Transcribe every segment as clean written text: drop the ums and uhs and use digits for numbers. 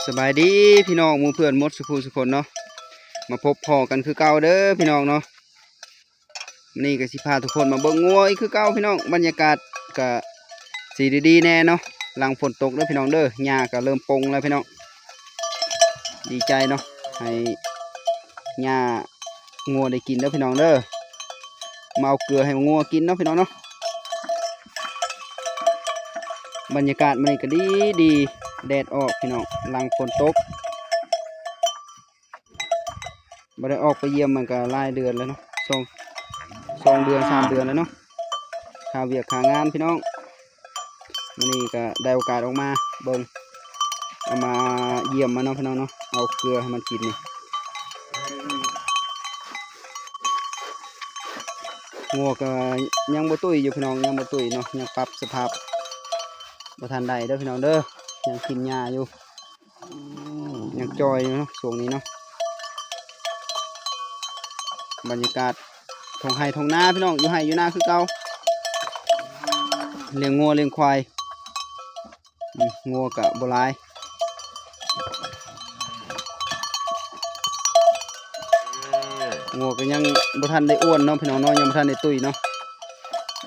สบายดีพี่น้องหมู่เพื่อนหมดสุขสุขคนเนาะมาพบพ่อกันคือเก่าเด้อพี่น้องเนาะนี่ก็สิพาทุกคนมาเบิ่งงัวอีกคือเก่าพี่น้องบรรยากาศก็สีดีๆแน่เนาะหลังฝนตกเด้อพี่น้องเด้อหญ้าก็เริ่มปงแล้วพี่น้องดีใจเนาะให้หญ้างัวได้กินเด้อพี่น้องเด้อมาเอาเกลือให้งัวกินเนาะพี่น้องเนาะบรรยากาศมันก็ดีแดดออกพี่น้องหลังฝนตกบ่ได้ออกไปเยี่ยมมันก็หลายเดือนแล้วเนาะสองเดือน3 เดือนแล้วเนาะข่าวเวียกข่าวงานพี่น้องวันนี้ก็ได้โอกาสออกมาเบิ่งเอามาเยี่ยมมันเนาะพี่น้องเนาะเอาเกลือให้มันกินนี่งัวก็ยังบ่ตุ้ยอยู่พี่น้องยังบ่ตุ้ยเนาะยังปรับสภาพบ่ทันได้เด้อพี่น้องเด้อยังกินหญ้าอยู่ยังจอยอยู่เนาะช่วงนี้เนาะบรรยากาศทงไห่ทงนาพี่น้องอยู่ไห่อยู่นาคือเก่าเลี้ยงงัวเลี้ยงควายงัวกะโบราณงัวก็ยังบ่ทันได้อ้วนเนาะพี่น้องเนาะยังบ่ทันได้ตุ้ยเนาะ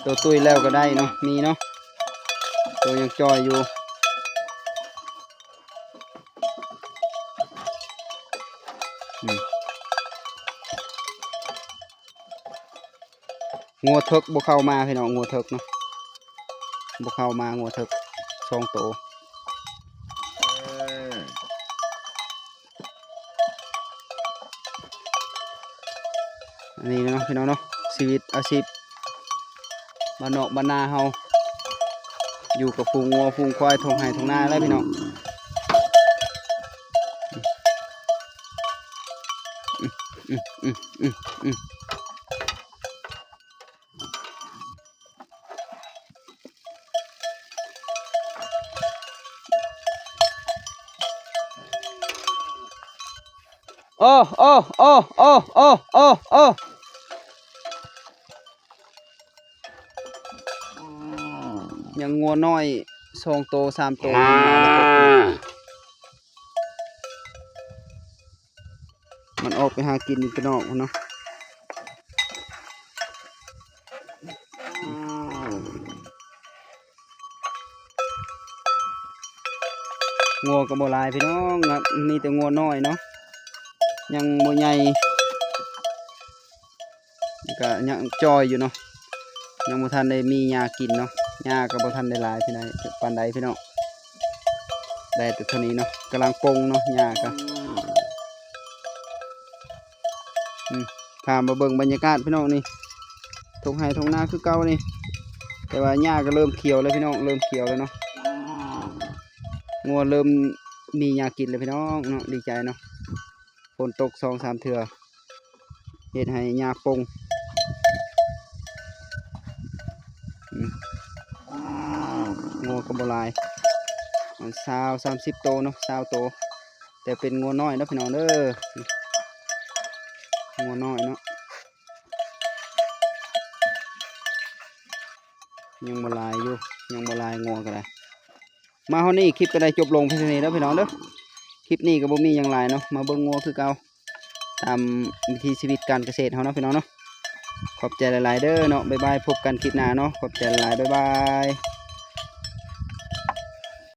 ตัวตุ้ยแล้วก็ได้เนาะมีเนาะตัวยังจอยอยู่งัวเถิกบ่เข้ามาพี่น้องงัวเถิกเนาะบ่เข้ามางัวเถิก2 ตัวอันนี้เนาะพี่น้องเนาะชีวิตอาชีพบ้านนอกบ้านนาเฮาอยู่กับฝูงงัวฝูงควายทงไห่ทงนาแล้วพี่น้องโอ้โอ้โอ้โอ้โอ้โอ้โอ้ยังงัวน้อย2 ตัว 3 ตัวมันออกไปหากินพี่น้องเนาะงัวก็บ่หลายพี่น้องมีแต่งัวน้อยเนาะยังบ่ใหญ่ก็ยังจอยอยู่เนาะยังบ่ทันได้มีหญ้ากินเนาะหญ้าก็บ่ทันได้หลายพี่น้องปานใดพี่น้องได้แต่เท่านี้เนาะกำลังปงเนาะหญ้าก็พามาเบิ่งบรรยากาศพี่น้องนี่ทงไห่ทงนาคือเก่านี่แต่ว่าหญ้าก็เริ่มเขียวแล้วพี่น้องเริ่มเขียวแล้วเนาะงัวเริ่มมีหญ้ากินแล้วพี่น้องเนาะดีใจเนาะฝนตก2-3 เทื่อเฮ็ดให้หญ้าปงงัวก็บ่หลายมัน30 โตเนาะ20 โตแต่เป็นงัวน้อยเนาะพี่น้องเด้องัวน้อยเนาะยังบ่หลายอยู่ยังบ่หลายงัวก็ได้มาเฮานี่คลิปก็ได้จบลงเพียงเท่านี้แล้วพี่น้องเด้อคลิปนี้ก็บ่มีหยังหลายเนาะมาเบิ่งงัวคือเก่าตามวิถีชีวิตการเกษตรเฮาเนาะพี่น้องเนาะขอบใจหลายๆเด้อเนาะบ๊ายบายพบกันคลิปหน้าเนาะขอบใจหลายบ๊ายบาย